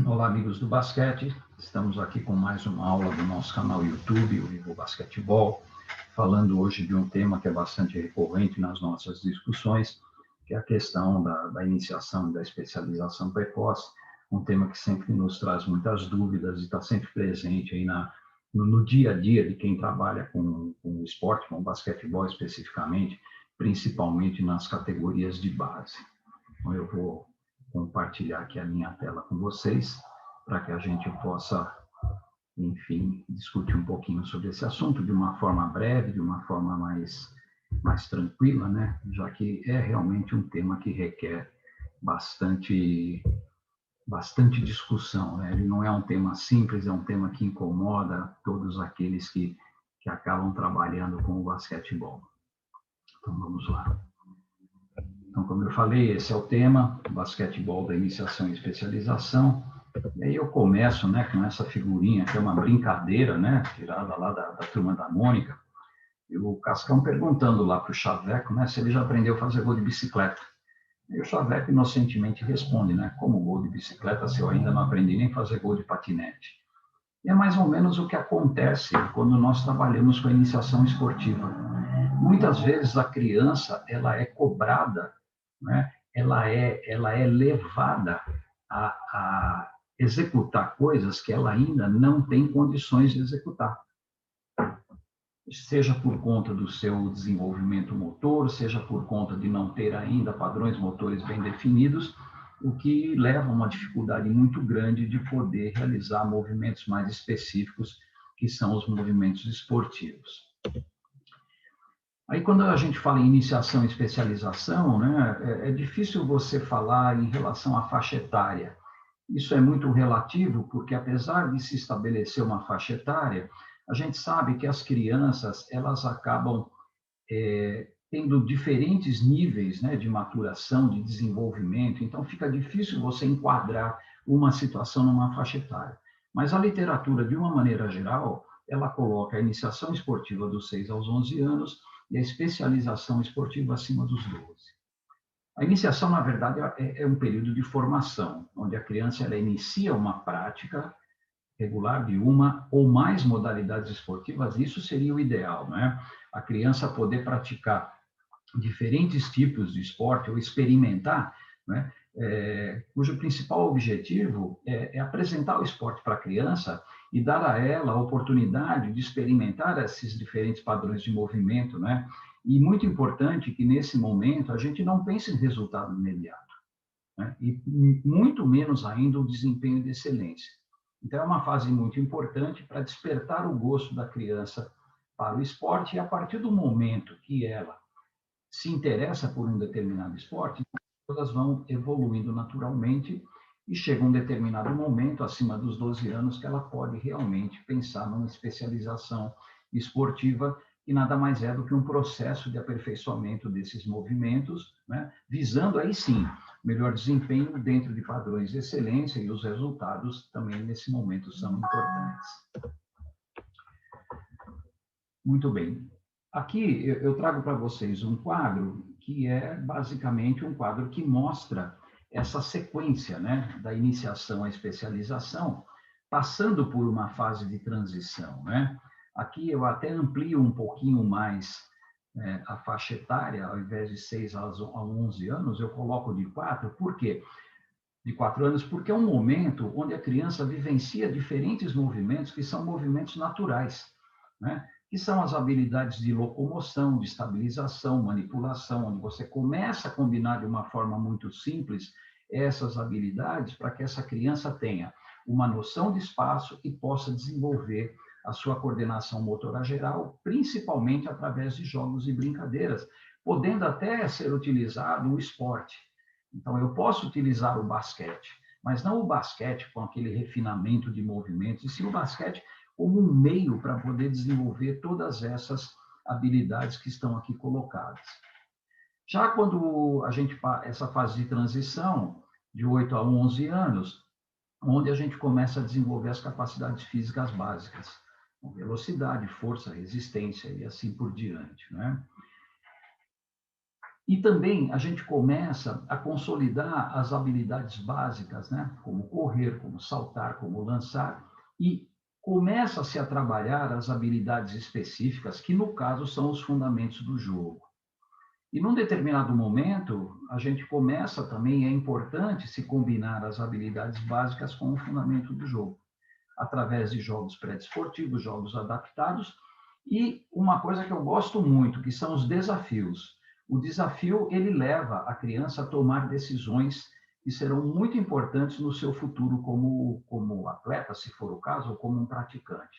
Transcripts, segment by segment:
Olá, amigos do basquete. Estamos aqui com mais uma aula do nosso canal YouTube, o Vivo Basquetebol, falando hoje de um tema que é bastante recorrente nas nossas discussões, que é a questão da iniciação e da especialização precoce, um tema que sempre nos traz muitas dúvidas e está sempre presente aí no dia a dia de quem trabalha com o esporte, com o basquetebol especificamente, principalmente nas categorias de base. Então, eu vou compartilhar aqui a minha tela com vocês, para que a gente possa, enfim, discutir um pouquinho sobre esse assunto de uma forma breve, de uma forma mais tranquila, né? Já que é realmente um tema que requer bastante discussão, né? Ele não é um tema simples, é um tema que incomoda todos aqueles que acabam trabalhando com o basquetebol. Então, vamos lá. Então, como eu falei, esse é o tema, basquetebol da iniciação e especialização. E aí eu começo, né, com essa figurinha, que é uma brincadeira, né, tirada lá da Turma da Mônica, e o Cascão perguntando lá para o Chaveco, né, se ele já aprendeu a fazer gol de bicicleta. E o Chaveco inocentemente responde, né, como gol de bicicleta se eu ainda não aprendi nem a fazer gol de patinete? E é mais ou menos o que acontece quando nós trabalhamos com a iniciação esportiva. Muitas vezes a criança, ela é cobrada, né? ela é levada a executar coisas que ela ainda não tem condições de executar. Seja por conta do seu desenvolvimento motor, seja por conta de não ter ainda padrões motores bem definidos, o que leva a uma dificuldade muito grande de poder realizar movimentos mais específicos, que são os movimentos esportivos. Aí, quando a gente fala em iniciação e especialização, né, é difícil você falar em relação à faixa etária. Isso é muito relativo, porque apesar de se estabelecer uma faixa etária, a gente sabe que as crianças, elas acabam tendo diferentes níveis, né, de maturação, de desenvolvimento, então fica difícil você enquadrar uma situação numa faixa etária. Mas a literatura, de uma maneira geral, ela coloca a iniciação esportiva dos 6 aos 11 anos e a especialização esportiva acima dos 12. A iniciação, na verdade, é um período de formação, onde a criança ela inicia uma prática regular de uma ou mais modalidades esportivas, isso seria o ideal, né? A criança poder praticar diferentes tipos de esporte ou experimentar, né? Cujo principal objetivo é apresentar o esporte para a criança e dar a ela a oportunidade de experimentar esses diferentes padrões de movimento, né? E muito importante que nesse momento a gente não pense em resultado imediato, né? E muito menos ainda o desempenho de excelência. Então é uma fase muito importante para despertar o gosto da criança para o esporte e a partir do momento que ela se interessa por um determinado esporte, elas vão evoluindo naturalmente e chega um determinado momento, acima dos 12 anos, que ela pode realmente pensar numa especialização esportiva, que nada mais é do que um processo de aperfeiçoamento desses movimentos, né? Visando aí sim melhor desempenho dentro de padrões de excelência, e os resultados também nesse momento são importantes. Muito bem. Aqui eu trago para vocês um quadro que é basicamente um quadro que mostra essa sequência, né, da iniciação à especialização, passando por uma fase de transição, né? Aqui eu até amplio um pouquinho mais a faixa etária, ao invés de 6 a 11 anos, eu coloco de 4, por quê? De 4 anos, porque é um momento onde a criança vivencia diferentes movimentos que são movimentos naturais, né? Que são as habilidades de locomoção, de estabilização, manipulação, onde você começa a combinar de uma forma muito simples essas habilidades para que essa criança tenha uma noção de espaço e possa desenvolver a sua coordenação motora geral, principalmente através de jogos e brincadeiras, podendo até ser utilizado o esporte. Então, eu posso utilizar o basquete, mas não o basquete com aquele refinamento de movimentos, e sim o basquete como um meio para poder desenvolver todas essas habilidades que estão aqui colocadas. Já quando a gente essa fase de transição de 8 a 11 anos, onde a gente começa a desenvolver as capacidades físicas básicas, velocidade, força, resistência e assim por diante, né? E também a gente começa a consolidar as habilidades básicas, né? Como correr, como saltar, como lançar, e começa-se a trabalhar as habilidades específicas, que no caso são os fundamentos do jogo. E num determinado momento, a gente começa também, é importante se combinar as habilidades básicas com o fundamento do jogo, através de jogos pré-desportivos, jogos adaptados, e uma coisa que eu gosto muito, que são os desafios. O desafio, ele leva a criança a tomar decisões que serão muito importantes no seu futuro como atleta, se for o caso, ou como um praticante.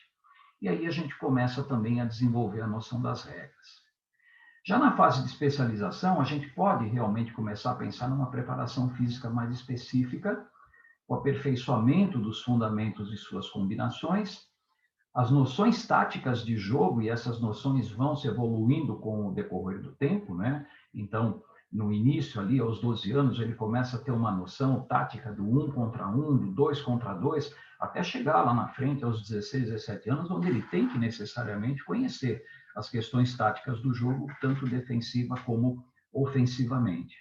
E aí a gente começa também a desenvolver a noção das regras. Já na fase de especialização, a gente pode realmente começar a pensar numa preparação física mais específica, o aperfeiçoamento dos fundamentos e suas combinações, as noções táticas de jogo, e essas noções vão se evoluindo com o decorrer do tempo, né? Então, no início, ali, aos 12 anos, ele começa a ter uma noção tática do 1 contra 1, do 2 contra 2, até chegar lá na frente, aos 16, 17 anos, onde ele tem que necessariamente conhecer as questões táticas do jogo, tanto defensiva como ofensivamente.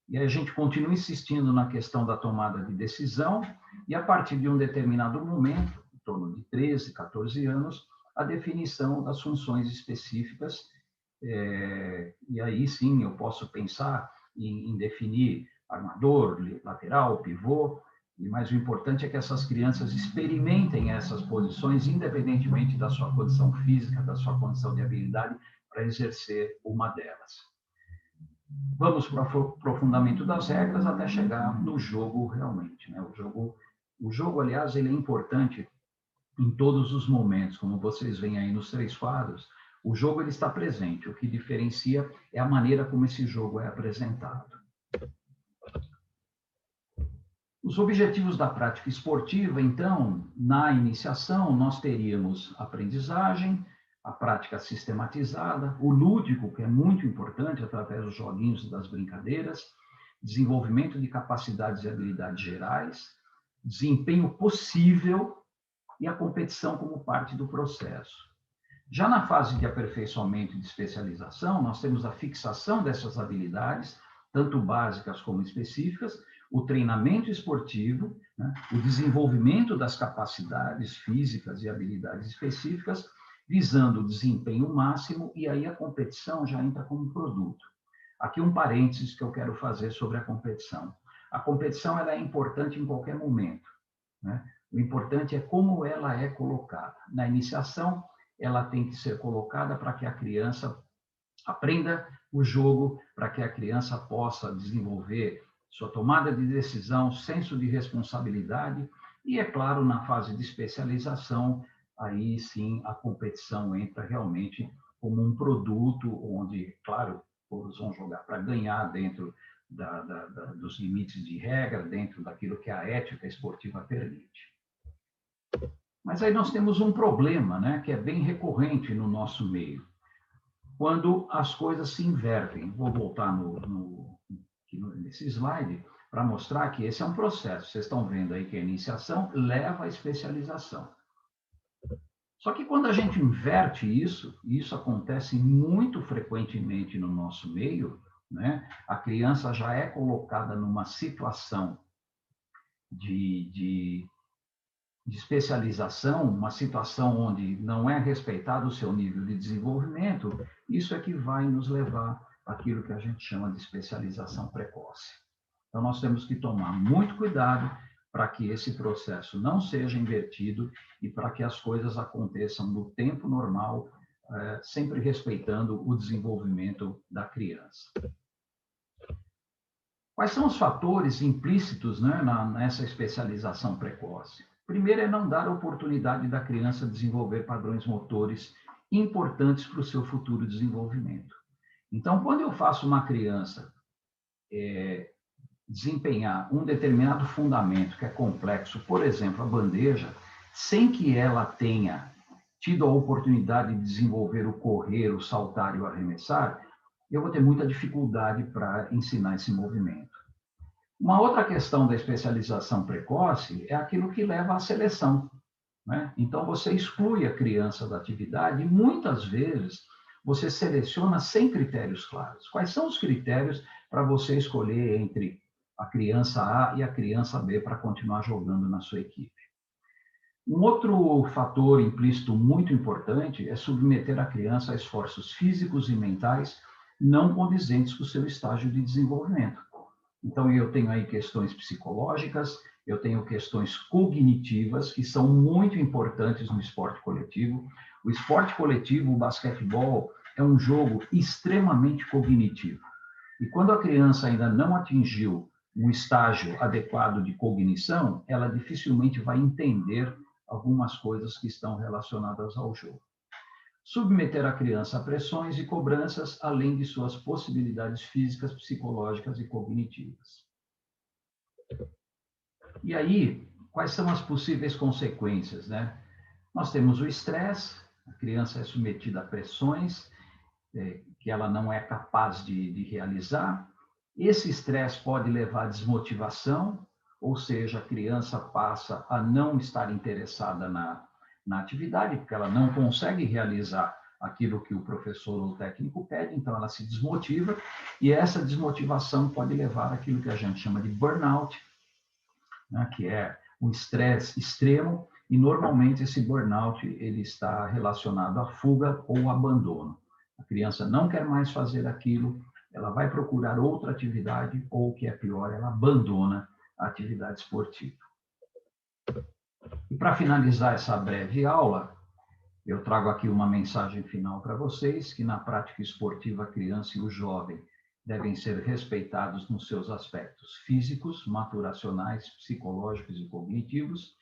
E aí a gente continua insistindo na questão da tomada de decisão, e a partir de um determinado momento, em torno de 13, 14 anos, a definição das funções específicas, e aí sim eu posso pensar em definir armador, lateral, pivô, mas o importante é que essas crianças experimentem essas posições, independentemente da sua condição física, da sua condição de habilidade, para exercer uma delas. Vamos para o aprofundamento das regras até chegar no jogo realmente, né? O jogo, aliás, ele é importante em todos os momentos, como vocês veem aí nos 3 quadros. O jogo ele está presente, o que diferencia é a maneira como esse jogo é apresentado. Os objetivos da prática esportiva, então, na iniciação, nós teríamos aprendizagem, a prática sistematizada, o lúdico, que é muito importante, através dos joguinhos e das brincadeiras, desenvolvimento de capacidades e habilidades gerais, desempenho possível e a competição como parte do processo. Já na fase de aperfeiçoamento e de especialização, nós temos a fixação dessas habilidades, tanto básicas como específicas, o treinamento esportivo, né, o desenvolvimento das capacidades físicas e habilidades específicas, visando o desempenho máximo, e aí a competição já entra como produto. Aqui um parênteses que eu quero fazer sobre a competição. A competição ela é importante em qualquer momento, né? O importante é como ela é colocada. Na iniciação, ela tem que ser colocada para que a criança aprenda o jogo, para que a criança possa desenvolver sua tomada de decisão, senso de responsabilidade, e, é claro, na fase de especialização, aí sim a competição entra realmente como um produto onde, claro, todos vão jogar para ganhar dentro dos limites de regra, dentro daquilo que a ética esportiva permite. Mas aí nós temos um problema, né, que é bem recorrente no nosso meio. Quando as coisas se invertem. Vou voltar nesse slide para mostrar que esse é um processo. Vocês estão vendo aí que a iniciação leva à especialização. Só que quando a gente inverte isso, e isso acontece muito frequentemente no nosso meio, né, a criança já é colocada numa situação de especialização, uma situação onde não é respeitado o seu nível de desenvolvimento, isso é que vai nos levar àquilo que a gente chama de especialização precoce. Então, nós temos que tomar muito cuidado para que esse processo não seja invertido e para que as coisas aconteçam no tempo normal, sempre respeitando o desenvolvimento da criança. Quais são os fatores implícitos, né, nessa especialização precoce? Primeiro é não dar a oportunidade da criança desenvolver padrões motores importantes para o seu futuro desenvolvimento. Então, quando eu faço uma criança desempenhar um determinado fundamento que é complexo, por exemplo, a bandeja, sem que ela tenha tido a oportunidade de desenvolver o correr, o saltar e o arremessar, eu vou ter muita dificuldade para ensinar esse movimento. Uma outra questão da especialização precoce é aquilo que leva à seleção, né? Então, você exclui a criança da atividade e, muitas vezes, você seleciona sem critérios claros. Quais são os critérios para você escolher entre a criança A e a criança B para continuar jogando na sua equipe? Um outro fator implícito muito importante é submeter a criança a esforços físicos e mentais não condizentes com o seu estágio de desenvolvimento. Então, eu tenho aí questões psicológicas, eu tenho questões cognitivas, que são muito importantes no esporte coletivo. O esporte coletivo, o basquetebol, é um jogo extremamente cognitivo. E quando a criança ainda não atingiu um estágio adequado de cognição, ela dificilmente vai entender algumas coisas que estão relacionadas ao jogo. Submeter a criança a pressões e cobranças, além de suas possibilidades físicas, psicológicas e cognitivas. E aí, quais são as possíveis consequências, né? Nós temos o estresse, a criança é submetida a pressões que ela não é capaz de realizar. Esse estresse pode levar à desmotivação, ou seja, a criança passa a não estar interessada na atividade, porque ela não consegue realizar aquilo que o professor ou o técnico pede, então ela se desmotiva, e essa desmotivação pode levar àquilo que a gente chama de burnout, né, que é um estresse extremo, e normalmente esse burnout ele está relacionado à fuga ou abandono. A criança não quer mais fazer aquilo, ela vai procurar outra atividade, ou o que é pior, ela abandona a atividade esportiva. E para finalizar essa breve aula, eu trago aqui uma mensagem final para vocês, que na prática esportiva a criança e o jovem devem ser respeitados nos seus aspectos físicos, maturacionais, psicológicos e cognitivos,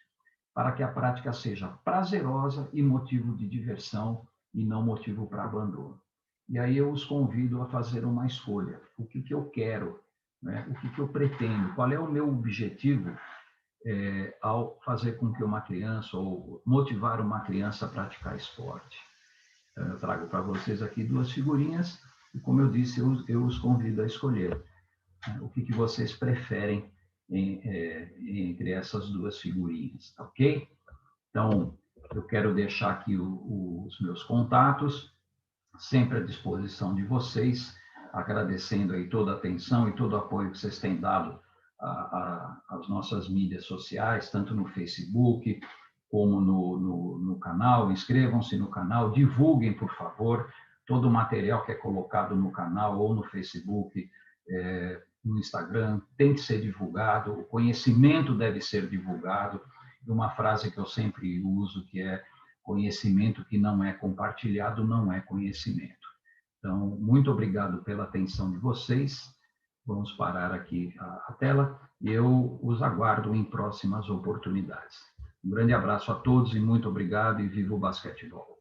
para que a prática seja prazerosa e motivo de diversão e não motivo para abandono. E aí eu os convido a fazer uma escolha. O que eu quero, né? O que eu pretendo, qual é o meu objetivo ao fazer com que uma criança, ou motivar uma criança a praticar esporte. Então, eu trago para vocês aqui duas figurinhas, e como eu disse, eu os convido a escolher o que vocês preferem entre essas duas figurinhas, ok? Então, eu quero deixar aqui os meus contatos, sempre à disposição de vocês, agradecendo aí toda a atenção e todo o apoio que vocês têm dado às nossas mídias sociais, tanto no Facebook como no canal. Inscrevam-se no canal, divulguem, por favor, todo o material que é colocado no canal ou no Facebook, no Instagram, tem que ser divulgado, o conhecimento deve ser divulgado. E uma frase que eu sempre uso, que é: conhecimento que não é compartilhado não é conhecimento. Então, muito obrigado pela atenção de vocês. Vamos parar aqui a tela e eu os aguardo em próximas oportunidades. Um grande abraço a todos e muito obrigado, e viva o basquetebol!